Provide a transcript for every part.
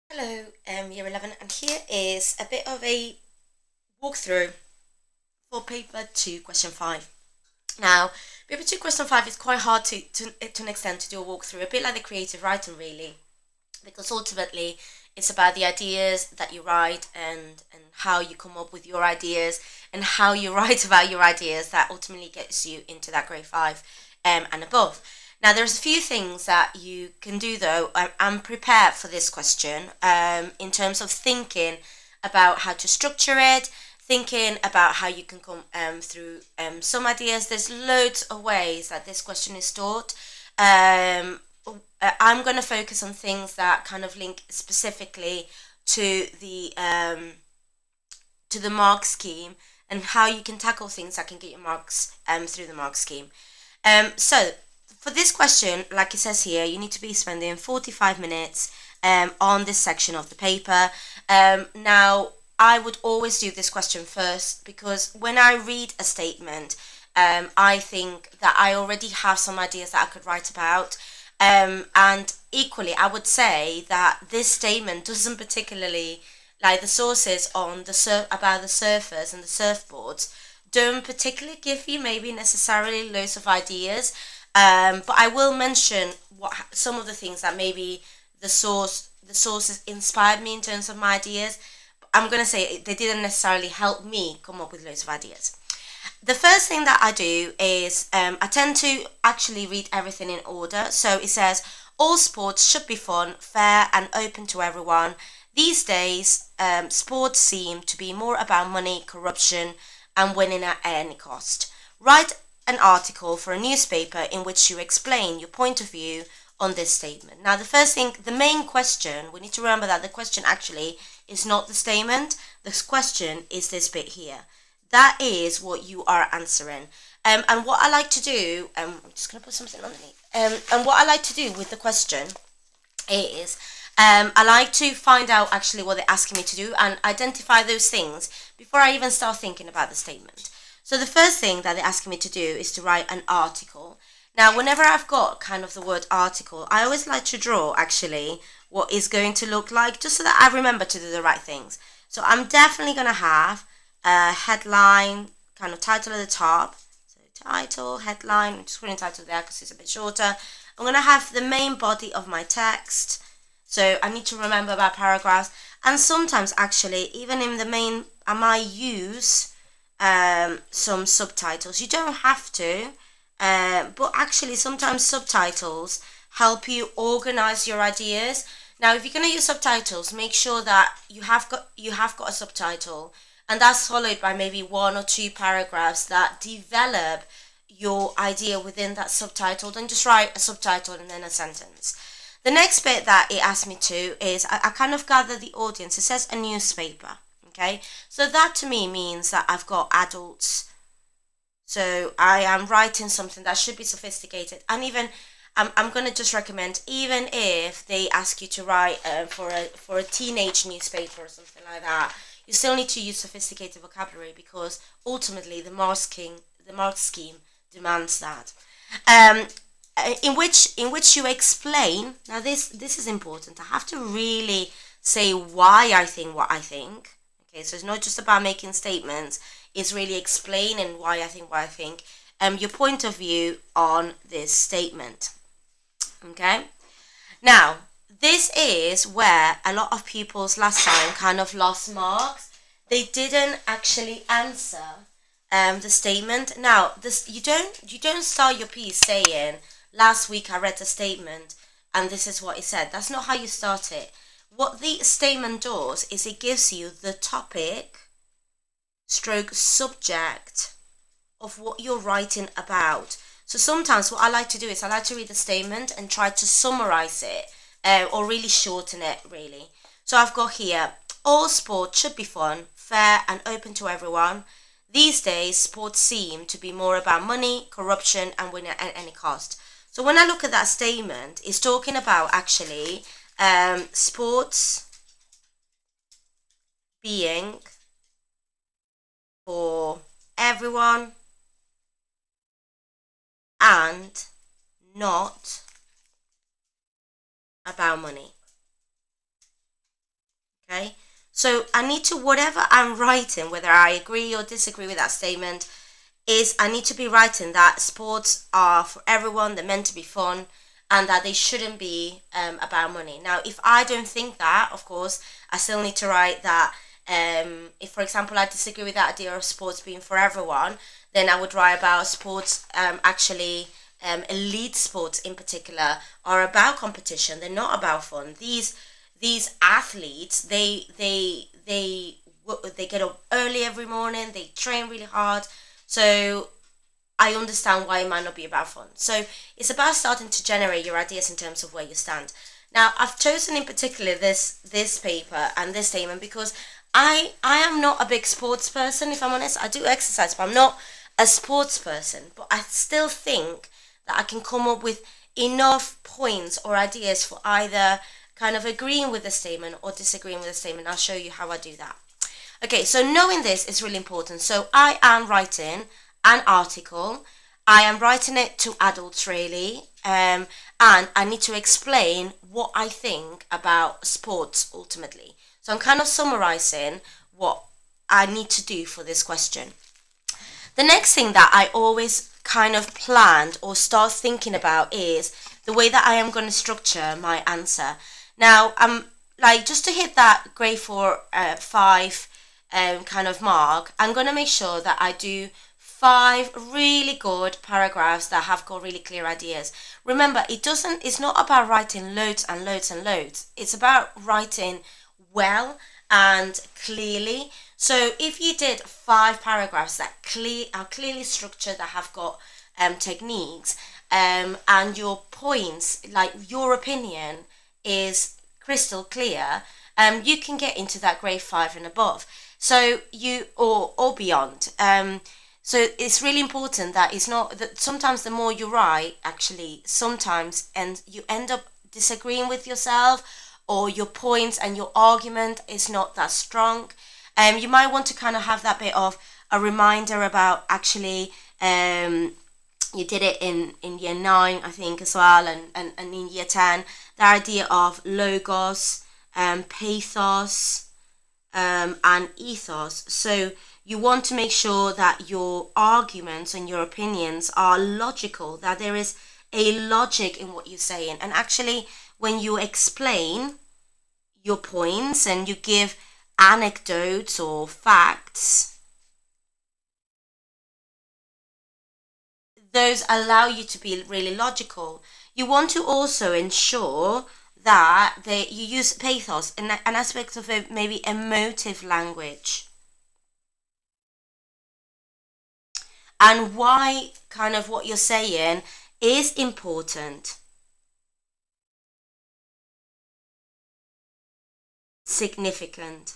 Hello, Year 11, and here is a bit of a walkthrough for paper 2, question 5. Now, paper 2, question 5 is quite hard to an extent to do a walkthrough, a bit like the creative writing, really, because ultimately it's about the ideas that you write and how you come up with your ideas and how you write about your ideas that ultimately gets you into that grade 5 and above. Now, there's a few things that you can do though. I'm prepared for this question in terms of thinking about how to structure it, thinking about how you can come through some ideas. There's loads of ways that this question is taught. Um, I'm going to focus on things that kind of link specifically to the mark scheme and how you can tackle things that can get your marks through the mark scheme. So for this question, like it says here, you need to be spending 45 minutes on this section of the paper. Now, I would always do this question first because when I read a statement, I think that I already have some ideas that I could write about. And equally, I would say that this statement doesn't particularly, like the sources on about the surfers and the surfboards, don't particularly give you maybe necessarily loads of ideas. But I will mention what some of the things that maybe the sources inspired me in terms of my ideas. I'm gonna say they didn't necessarily help me come up with loads of ideas. The first thing that I do is I tend to actually read everything in order. So it says, all sports should be fun, fair, and open to everyone. These days, sports seem to be more about money, corruption, and winning at any cost. Write an article for a newspaper in which you explain your point of view on this statement. Now, the first thing, the main question, we need to remember that the question actually is not the statement. This question is this bit here. That is what you are answering. And what I like to do, I'm just going to put something underneath. And what I like to do with the question is I like to find out actually what they're asking me to do and identify those things before I even start thinking about the statement. So the first thing that they're asking me to do is to write an article. Now, whenever I've got kind of the word article, I always like to draw actually what is going to look like just so that I remember to do the right things. So I'm definitely going to have a headline, kind of title at the top. So title, headline, I'm just putting title there because it's a bit shorter. I'm going to have the main body of my text. So I need to remember about paragraphs. And sometimes actually, even in the main, I might use some subtitles. You don't have to, but actually sometimes subtitles help you organize your ideas. Now, if you're going to use subtitles, make sure that you have got a subtitle, and that's followed by maybe one or two paragraphs that develop your idea within that subtitle. Don't just write a subtitle and then a sentence. The next bit that it asked me to is I kind of gather the audience. It says a newspaper. Okay, so that to me means that I've got adults. So I am writing something that should be sophisticated, and even I'm gonna just recommend, even if they ask you to write for a teenage newspaper or something like that, you still need to use sophisticated vocabulary because ultimately the mark scheme demands that. Um, in which you explain. Now this is important. I have to really say why I think what I think. Okay, so it's not just about making statements. It's really explaining why I think what I think. Your point of view on this statement. Okay. Now, this is where a lot of pupils last time kind of lost marks. They didn't actually answer the statement. Now, this you don't start your piece saying, "Last week I read the statement and this is what it said." That's not how you start it. What the statement does is it gives you the topic stroke subject of what you're writing about. So sometimes what I like to do is I like to read the statement and try to summarize it or really shorten it, really. So I've got here, all sports should be fun, fair, and open to everyone. These days, sports seem to be more about money, corruption, and winning at any cost. So when I look at that statement, it's talking about actually sports being for everyone and not about money. Okay, so I need to, whatever I'm writing, whether I agree or disagree with that statement, is I need to be writing that sports are for everyone, they're meant to be fun, and that they shouldn't be about money. Now, if I don't think that, of course, I still need to write that. If, for example, I disagree with that idea of sports being for everyone, then I would write about sports actually. Elite sports in particular are about competition. They're not about fun. These athletes, they get up early every morning. They train really hard. So I understand why it might not be about fun. So it's about starting to generate your ideas in terms of where you stand. Now, I've chosen in particular this paper and this statement because I am not a big sports person. If I'm honest, I do exercise, but I'm not a sports person. But I still think that I can come up with enough points or ideas for either kind of agreeing with the statement or disagreeing with the statement. I'll show you how I do that. Okay, so knowing this is really important. So I am writing an article. I am writing it to adults really, and I need to explain what I think about sports ultimately. So I'm kind of summarizing what I need to do for this question. The next thing that I always kind of planned or start thinking about is the way that I am going to structure my answer. Now, I'm like, just to hit that grade 4, 5 kind of mark, I'm going to make sure that I do 5 really good paragraphs that have got really clear ideas. Remember, it's not about writing loads and loads and loads. It's about writing well and clearly. So if you did 5 paragraphs that are clearly structured, that have got techniques, and your points, like your opinion, is crystal clear, you can get into that grade 5 and above. So or beyond. So it's really important that it's not that sometimes the more you write, actually, sometimes and you end up disagreeing with yourself, or your points and your argument is not that strong. You might want to kind of have that bit of a reminder about actually, you did it in year 9, I think, as well, and in year 10, the idea of logos, pathos, and ethos. So you want to make sure that your arguments and your opinions are logical, that there is a logic in what you're saying. And actually, when you explain your points and you give anecdotes or facts, those allow you to be really logical. You want to also ensure that you use pathos and an aspect of it, maybe emotive language, and why kind of what you're saying is important, significant.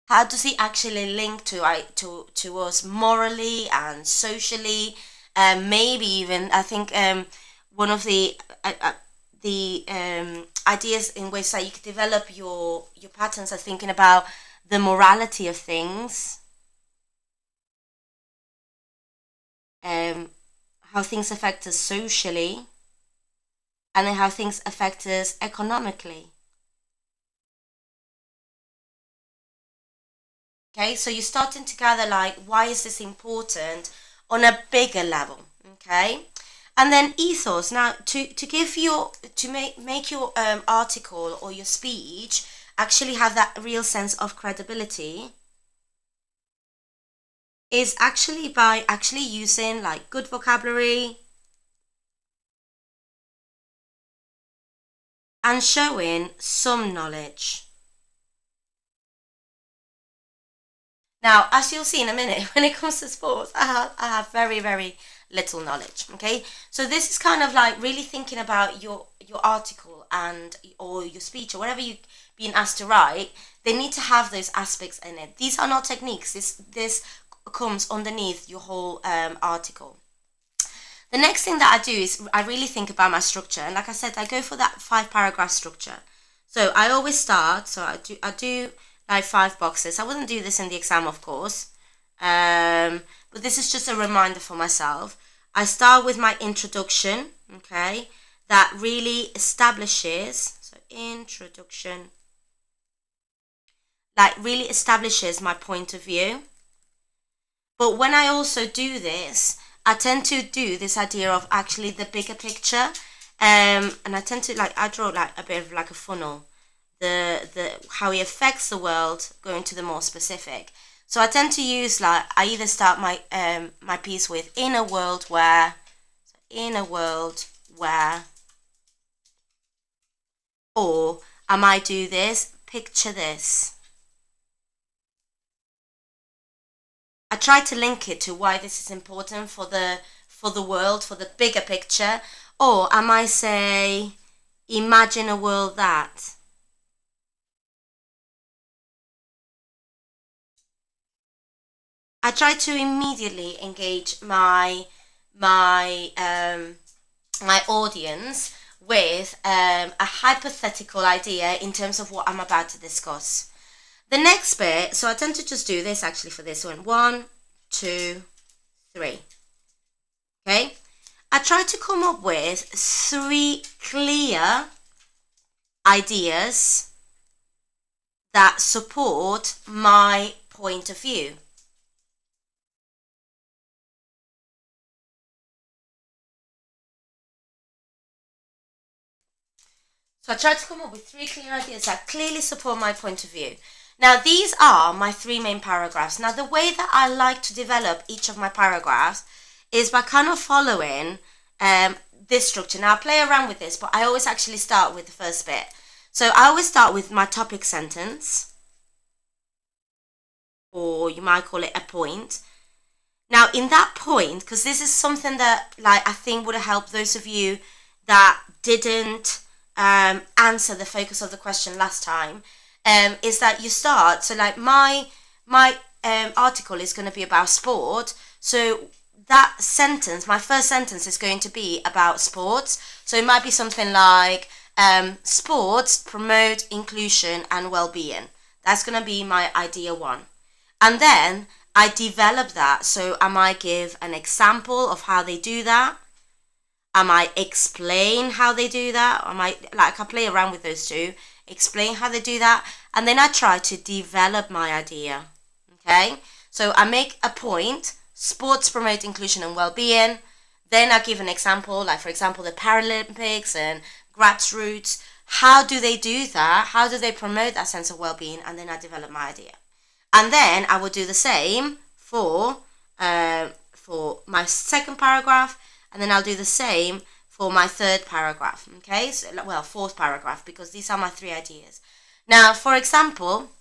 How does it actually link to us morally and socially? Maybe even I think one of the ideas in which that you could develop your patterns are thinking about the morality of things, how things affect us socially, and then how things affect us economically. Okay, so you're starting to gather like, why is this important on a bigger level? Okay, and then ethos. Now, to give your to make your article or your speech actually have that real sense of credibility, is actually by actually using like good vocabulary and showing some knowledge. Now, as you'll see in a minute, when it comes to sports, I have very, very little knowledge. Okay, so this is kind of like really thinking about your article and or your speech or whatever you're being asked to write. They need to have those aspects in it. These are not techniques. This comes underneath your whole article. The next thing that I do is I really think about my structure, and like I said, I go for that 5 paragraph structure. So I always start. So I do like 5 boxes. I wouldn't do this in the exam, of course, but this is just a reminder for myself. I start with my introduction, okay, that really establishes. So introduction, like really establishes my point of view. But when I also do this, I tend to do this idea of actually the bigger picture, and I tend to I draw like a bit of like a funnel, the how it affects the world, going to the more specific. So I tend to use I either start my piece with in a world where, or I might do this, picture this. I try to link it to why this is important for the world, for the bigger picture. Or I might say, imagine a world that. I try to immediately engage my audience with a hypothetical idea in terms of what I'm about to discuss. The next bit, so I tend to just do this actually for this one. 1, 2, 3. Okay? I try to come up with 3 clear ideas that support my point of view. So I tried to come up with 3 clear ideas that clearly support my point of view. Now, these are my 3 main paragraphs. Now, the way that I like to develop each of my paragraphs is by kind of following this structure. Now, I play around with this, but I always actually start with the first bit. So I always start with my topic sentence, or you might call it a point. Now, in that point, because this is something that I think would have helped those of you that didn't answer the focus of the question last time, is that you start. So my article is going to be about sport. So that sentence, my first sentence, is going to be about sports. So it might be something like sports promote inclusion and well-being. That's going to be my idea 1. And then I develop that. So I might give an example of how they do that. I might explain how they do that. I play around with those 2, explain how they do that, and then I try to develop my idea. Okay? So I make a point, sports promote inclusion and well-being. Then I give an example, for example, the Paralympics and grassroots. How do they do that? How do they promote that sense of well-being? And then I develop my idea. And then I will do the same for my second paragraph, and then I'll do the same for my third paragraph. Okay, so fourth paragraph, because these are my 3 ideas. Now, for example,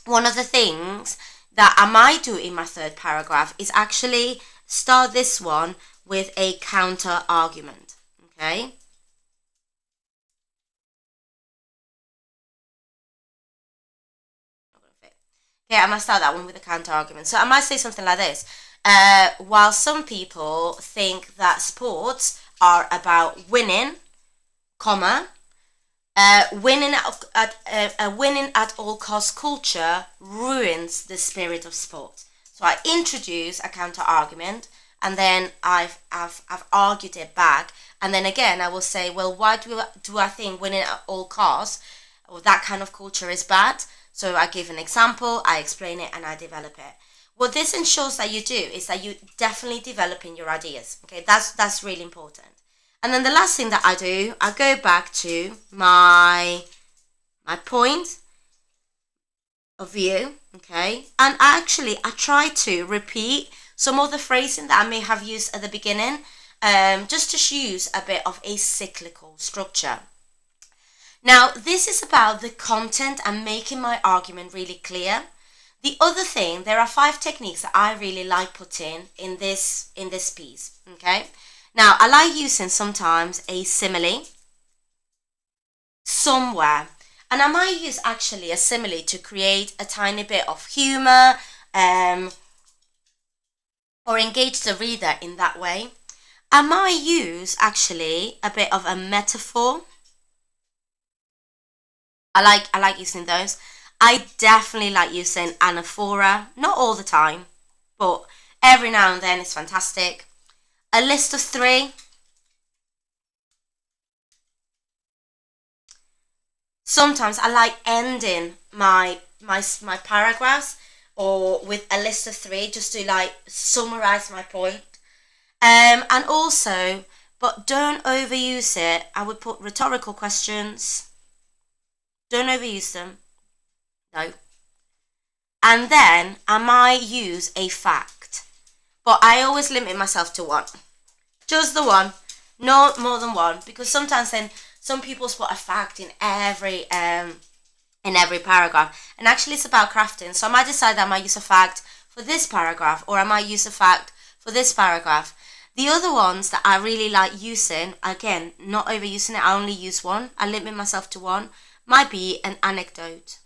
one of the things that I might do in my third paragraph is actually start this one with a counter argument. Okay. Okay, I might start that one with a counter argument. So I might say something like this. While some people think that sports are about winning, winning at all costs culture ruins the spirit of sport. So I introduce a counter argument, and then I've argued it back, and then again I will say, well, why do I think winning at all costs, or that kind of culture, is bad? So I give an example, I explain it, and I develop it. What this ensures that you do is that you definitely developing your ideas. Okay, that's really important. And then the last thing that I do, I go back to my point of view. Okay, and I try to repeat some of the phrasing that I may have used at the beginning, just to use a bit of a cyclical structure. Now, this is about the content and making my argument really clear. The other thing, there are 5 techniques that I really like putting in this piece. Okay. Now, I like using sometimes a simile somewhere, and I might use actually a simile to create a tiny bit of humor, or engage the reader in that way. I might use actually a bit of a metaphor. I like using those. I definitely like using anaphora, not all the time, but every now and then it's fantastic. A list of 3. sometimes I like ending my paragraphs or with a list of 3 just to like summarize my point. And also, but don't overuse it. I would put rhetorical questions. Don't overuse them. No. And then I might use a fact. But I always limit myself to 1. Just the 1. No more than 1. Because sometimes then some people put a fact in every paragraph. And actually it's about crafting. So I might decide that I might use a fact for this paragraph, or I might use a fact for this paragraph. The other ones that I really like using, again, not overusing it, I only use 1. I limit myself to 1. Might be an anecdote.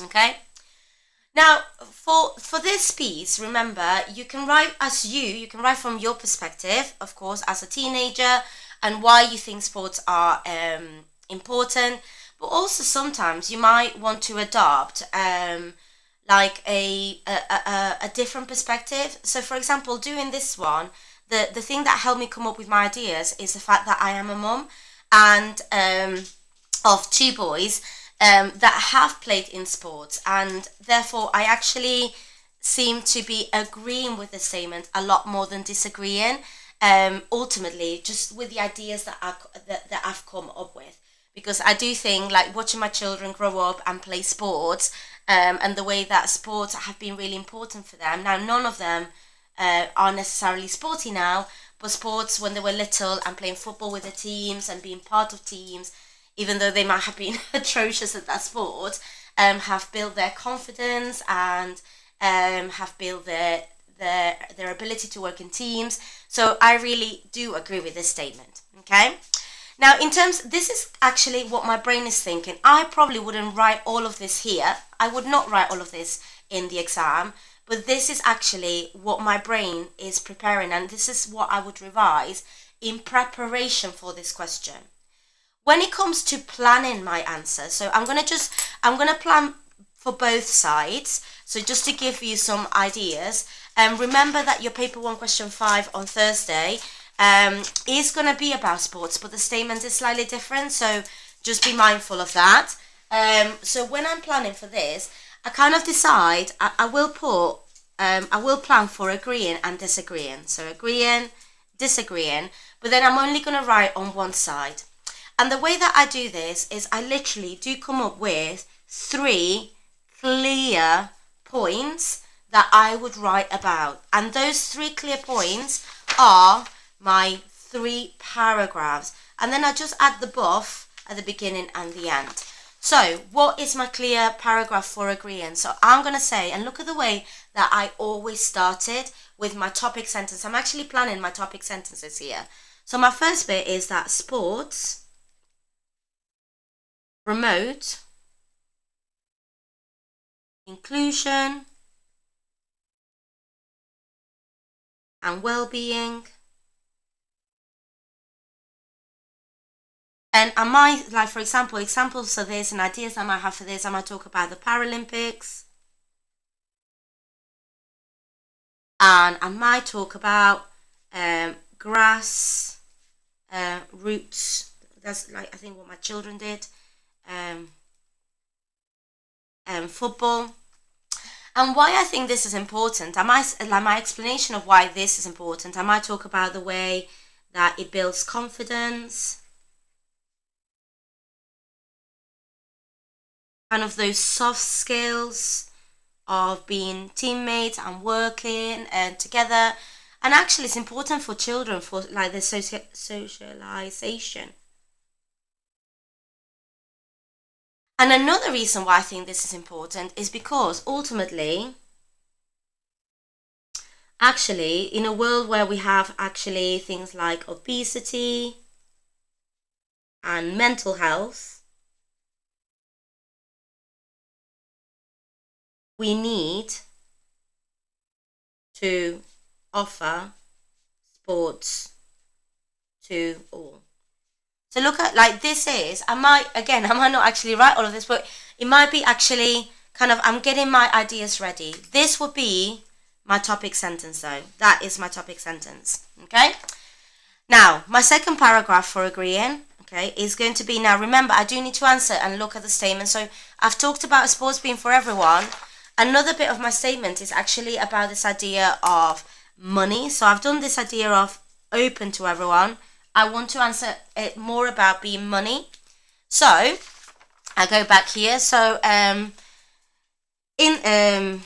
Okay? Now, for this piece, remember, you can write you can write from your perspective, of course, as a teenager, and why you think sports are important. But also sometimes you might want to adopt like a different perspective. So, for example, doing this one, the thing that helped me come up with my ideas is the fact that I am a mum and of 2 boys. That have played in sports, and therefore I actually seem to be agreeing with the statement a lot more than disagreeing. Ultimately, just with the ideas that I've come up with, because I do think like watching my children grow up and play sports, and the way that sports have been really important for them. Now, none of them are necessarily sporty now, but sports when they were little and playing football with the teams and being part of teams, even though they might have been atrocious at that sport, have built their confidence and have built their ability to work in teams. So I really do agree with this statement. Okay. Now, this is actually what my brain is thinking. I probably wouldn't write all of this here. I would not write all of this in the exam, but this is actually what my brain is preparing, and this is what I would revise in preparation for this question. When it comes to planning my answer, so I'm gonna plan for both sides. So just to give you some ideas, remember that your paper 1 question 5 on Thursday is gonna be about sports, but the statement is slightly different. So just be mindful of that. So when I'm planning for this, I kind of decide I will plan for agreeing and disagreeing. So agreeing, disagreeing, but then I'm only gonna write on one side. And the way that I do this is I literally do come up with 3 clear points that I would write about. And those 3 clear points are my 3 paragraphs. And then I just add the buff at the beginning and the end. So what is my clear paragraph for agreeing? So I'm going to say, and look at the way that I always started with my topic sentence. I'm actually planning my topic sentences here. So my first bit is that sports promote inclusion and well-being. And I might, like for example, examples of this and ideas I might have for this, I might talk about the Paralympics. And I might talk about grass roots. That's like I think what my children did. Football. And why I think this is important, my explanation of why this is important, I might talk about the way that it builds confidence, kind of those soft skills of being teammates and working together. And actually it's important for children for like the socialization. And another reason why I think this is important is because ultimately, actually, in a world where we have actually things like obesity and mental health, we need to offer sports to all. So look at like this is, I might not actually write all of this, but it might be actually kind of, I'm getting my ideas ready. This would be my topic sentence though. That is my topic sentence. Okay. Now, my second paragraph for agreeing, okay, is going to be, now remember, I do need to answer and look at the statement. So I've talked about sports being for everyone. Another bit of my statement is actually about this idea of money. So I've done this idea of open to everyone. I want to answer it more about being money. So I go back here. So in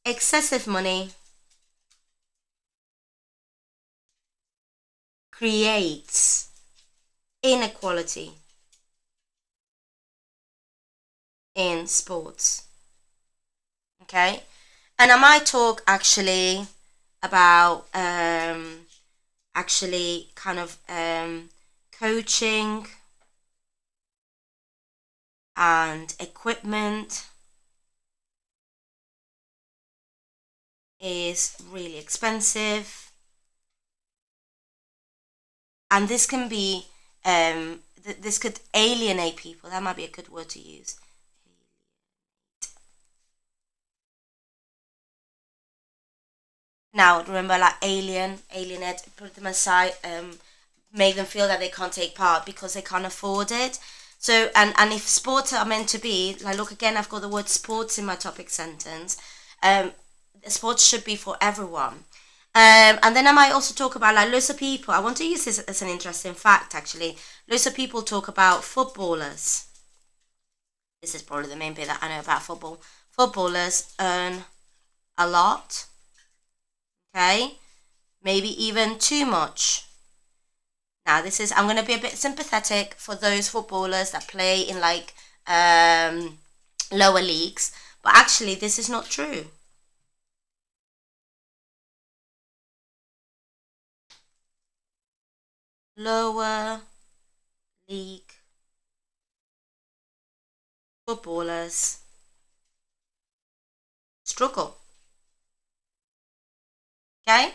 excessive money creates inequality in sports. Okay, and I might talk actually about actually kind of coaching and equipment is really expensive, and this can be this could alienate people. That might be a good word to use. Now remember, like alienate, put them aside, make them feel that they can't take part because they can't afford it. So and if sports are meant to be, like, look again, I've got the word sports in my topic sentence. um Sports should be for everyone. And then I might also talk about, like, loads of people, I want to use this as an interesting fact actually. Loads of people talk about footballers. This is probably the main bit that I know about football. Footballers earn a lot, okay, maybe even too much. Now this is, I'm going to be a bit sympathetic for those footballers that play in, like, lower leagues, but actually this is not true. Lower league footballers struggle. Okay?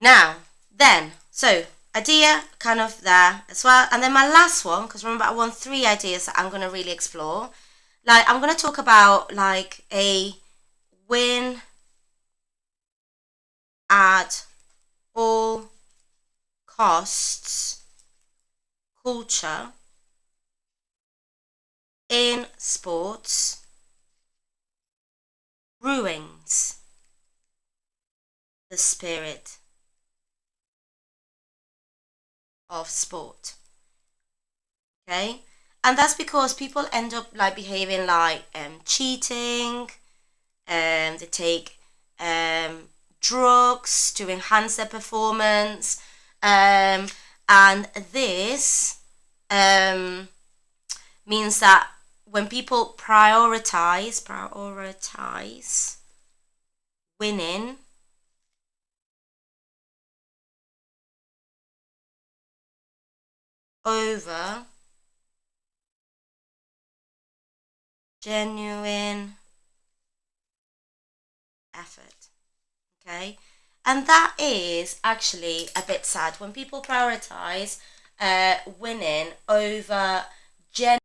Now, then, so idea kind of there as well. And then my last one, because remember, I want 3 ideas that I'm going to really explore. Like, I'm going to talk about, like, a win at all costs culture in sports ruins the spirit of sport. Okay, and that's because people end up, like, behaving like cheating, they take drugs to enhance their performance, and this um, means that when people prioritize winning over genuine effort. Okay, and that is actually a bit sad when people prioritize winning over genuine